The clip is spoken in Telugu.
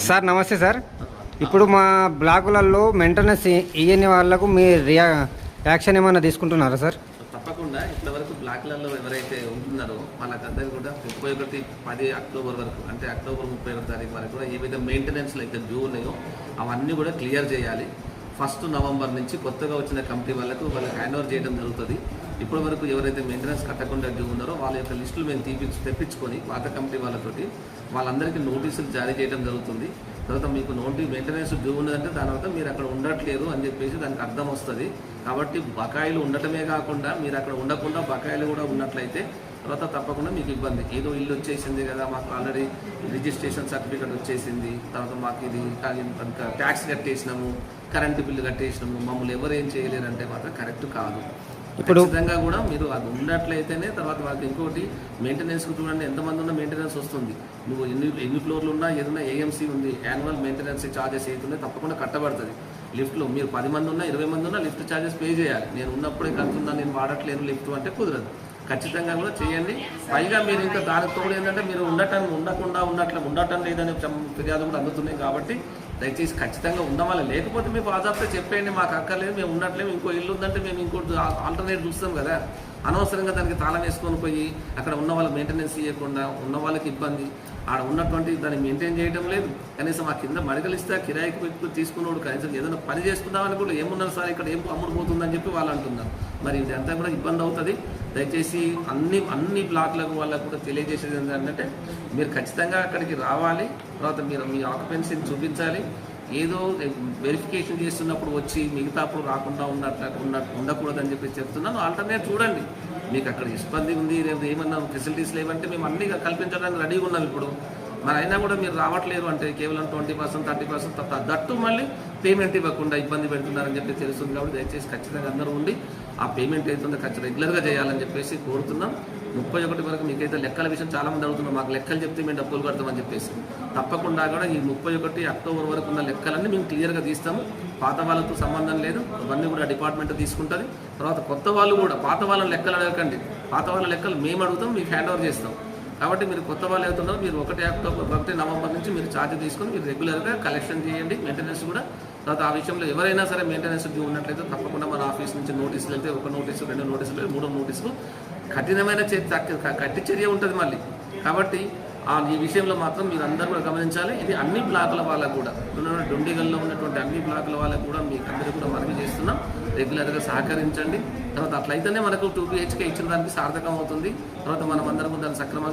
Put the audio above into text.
సార్ నమస్తే సార్. ఇప్పుడు మా బ్లాకులలో మెయింటెనెన్స్ ఇయ్యని వాళ్ళకు మీ యాక్షన్ ఏమైనా తీసుకుంటున్నారా సార్? తప్పకుండా ఇంతవరకు బ్లాక్లలో ఎవరైతే ఉంటున్నారో వాళ్ళకందరికీ కూడా 31 అక్టోబర్ వరకు, అంటే అక్టోబర్ 31 తారీఖు వరకు కూడా ఏ విధంగా మెయింటెనెన్స్లు అయితే డ్యూ ఉన్నాయో అవన్నీ కూడా క్లియర్ చేయాలి. 1 నవంబర్ నుంచి కొత్తగా వచ్చిన కమిటీ వాళ్ళకు హ్యాండ్ ఓవర్ చేయడం జరుగుతుంది. ఇప్పటి వరకు ఎవరైతే మెయింటెనెన్స్ కట్టకుండా డ్యూ ఉన్నారో వాళ్ళ యొక్క లిస్టులు మేము తెప్పించుకొని పాత కమిటీ వాళ్ళతోటి వాళ్ళందరికీ నోటీసులు జారీ చేయడం జరుగుతుంది. తర్వాత మీకు మెయింటెనెన్స్ డ్యూ ఉన్నదంటే దాని వల్ల మీరు అక్కడ ఉండట్లేదు అని చెప్పేసి దానికి అర్థం వస్తుంది. కాబట్టి బకాయిలు ఉండటమే కాకుండా మీరు అక్కడ ఉండకుండా బకాయిలు కూడా ఉన్నట్లయితే తర్వాత తప్పకుండా మీకు ఇబ్బంది. ఏదో ఇల్లు వచ్చేసింది కదా, మాకు ఆల్రెడీ రిజిస్ట్రేషన్ సర్టిఫికేట్ వచ్చేసింది, తర్వాత మాకు ఇది ట్యాక్స్ కట్టేసినాము, కరెంటు బిల్లు కట్టేసినాము, మమ్మల్ని ఎవరు ఏం చేయలేరంటే మాత్రం కరెక్ట్ కాదు. ఇప్పుడు ఖచ్చితంగా కూడా మీరు అది ఉన్నట్లయితేనే తర్వాత వాళ్ళకి ఇంకోటి మెయింటెనెన్స్కి చూడండి, ఎంతమంది ఉన్న మెయింటెనెన్స్ వస్తుంది. నువ్వు ఎన్ని ఫ్లోర్లు ఉన్నా ఏదైనా ఏఎంసీ ఉంది, యాన్యువల్ మెయింటెనెన్స్ ఛార్జెస్ అవుతున్నాయి, తప్పకుండా కట్టబడుతుంది. లిఫ్ట్లో మీరు 10 మంది ఉన్నా 20 మంది ఉన్నా లిఫ్ట్ ఛార్జెస్ పే చేయాలి. నేను ఉన్నప్పుడే కడుతున్నా, నేను వాడట్లేదు లిఫ్ట్ అంటే కుదరదు. ఖచ్చితంగా కూడా చేయండి. పైగా మీరు ఇంకా దానికి తోడు ఏంటంటే మీరు ఉండటం లేదని ఫిర్యాదు కూడా అందుతున్నాయి. కాబట్టి దయచేసి ఖచ్చితంగా ఉండవాలి. లేకపోతే మీకు బాజాబ్తో చెప్పేయండి, మాకు అక్కర్లేదు, మేము ఉండట్లేము, ఇంకో ఇల్లు ఉందంటే మేము ఇంకోటి ఆల్టర్నేట్ చూస్తాం కదా. అనవసరంగా దానికి తాళం వేసుకొని పోయి అక్కడ ఉన్న వాళ్ళ మెయింటెనెన్స్ ఇవ్వకుండా ఉన్న వాళ్ళకి ఇబ్బంది, ఆడ ఉన్నటువంటి దాన్ని మెయింటైన్ చేయడం లేదు. కనీసం ఆ కింద మడకలు ఇస్తే కిరాయికి పెట్టుకుని తీసుకున్నాడు కనీసం ఏదైనా పని చేసుకుందామని కూడా ఏమున్నారు సార్ ఇక్కడ ఏం అమ్ముడు పోతుందని చెప్పి వాళ్ళు అంటున్నారు. మరి ఇదంతా కూడా ఇబ్బంది అవుతుంది. దయచేసి అన్ని బ్లాక్లకు వాళ్ళకు కూడా తెలియజేసేది ఏంటంటే మీరు ఖచ్చితంగా అక్కడికి రావాలి. తర్వాత మీరు మీ ఆక్యుపెన్సీని చూపించాలి. ఏదో వెరిఫికేషన్ చేస్తున్నప్పుడు వచ్చి మిగతా అప్పుడు రాకుండా ఉండకూడదని చెప్పి చెప్తున్నాను. ఆల్టర్నేట్ చూడండి. మీకు అక్కడ ఇబ్బంది ఉంది, ఏమన్నా ఫెసిలిటీస్ లేవంటే మేము అన్నీ కల్పించడానికి రెడీగా ఉన్నాం ఇప్పుడు. మరి అయినా కూడా మీరు రావట్లేదు అంటే కేవలం 20%, 30% దట్టు మళ్ళీ పేమెంట్ ఇవ్వకుండా ఇబ్బంది పెడుతున్నారని చెప్పి తెలుస్తుంది. కాబట్టి దయచేసి ఖచ్చితంగా అందరూ ఉండి ఆ పేమెంట్ అవుతుందో ఖచ్చితంగా రెగ్యులర్గా చేయాలని చెప్పేసి కోరుతున్నాం. 31 వరకు మీకైతే లెక్కల విషయం చాలామంది అడుగుతున్నాం, మాకు లెక్కలు చెప్తే మేము డబ్బులు కడతామని చెప్పేసి. తప్పకుండా కూడా ఈ 31 అక్టోబర్ వరకు ఉన్న లెక్కలన్నీ మేము క్లియర్గా తీస్తాము. పాత వాళ్ళతో సంబంధం లేదు, అవన్నీ కూడా డిపార్ట్మెంట్ తీసుకుంటుంది. తర్వాత కొత్త వాళ్ళు కూడా పాత వాళ్ళని లెక్కలు అడగకండి, పాత వాళ్ళ లెక్కలు మేము అడుగుతాం, మీకు హ్యాండ్ ఓవర్ చేస్తాం. కాబట్టి మీరు కొత్త వాళ్ళు అవుతున్నారో మీరు 1 నవంబర్ నుంచి మీరు ఛార్జ్ తీసుకొని మీరు రెగ్యులర్గా కలెక్షన్ చేయండి. మెయింటెనెన్స్ కూడా తర్వాత ఆ విషయంలో ఎవరైనా సరే మెయింటెనెన్స్ డ్యూ ఉన్నట్లయితే తప్పకుండా మన ఆఫీస్ నుంచి నోటీసులు వెళ్తే 1 నోటీసు, 2 నోటీసులు, 3 నోటీసులు కఠినమైన కట్టి చర్య ఉంటుంది మళ్ళీ. కాబట్టి ఈ విషయంలో మాత్రం మీరు అందరూ కూడా గమనించాలి. ఇది అన్ని బ్లాకుల వాళ్ళకు కూడా, డొండిగల్లో ఉన్నటువంటి అన్ని బ్లాకుల వాళ్ళకు కూడా మీకు అందరూ కూడా మనవి చేస్తున్నాం. రెగ్యులర్గా సహకరించండి. తర్వాత అట్లయితేనే మనకు 2 BHK ఇచ్చిన దానికి సార్థకం అవుతుంది. తర్వాత మనం అందరం దాన్ని సక్రమంగా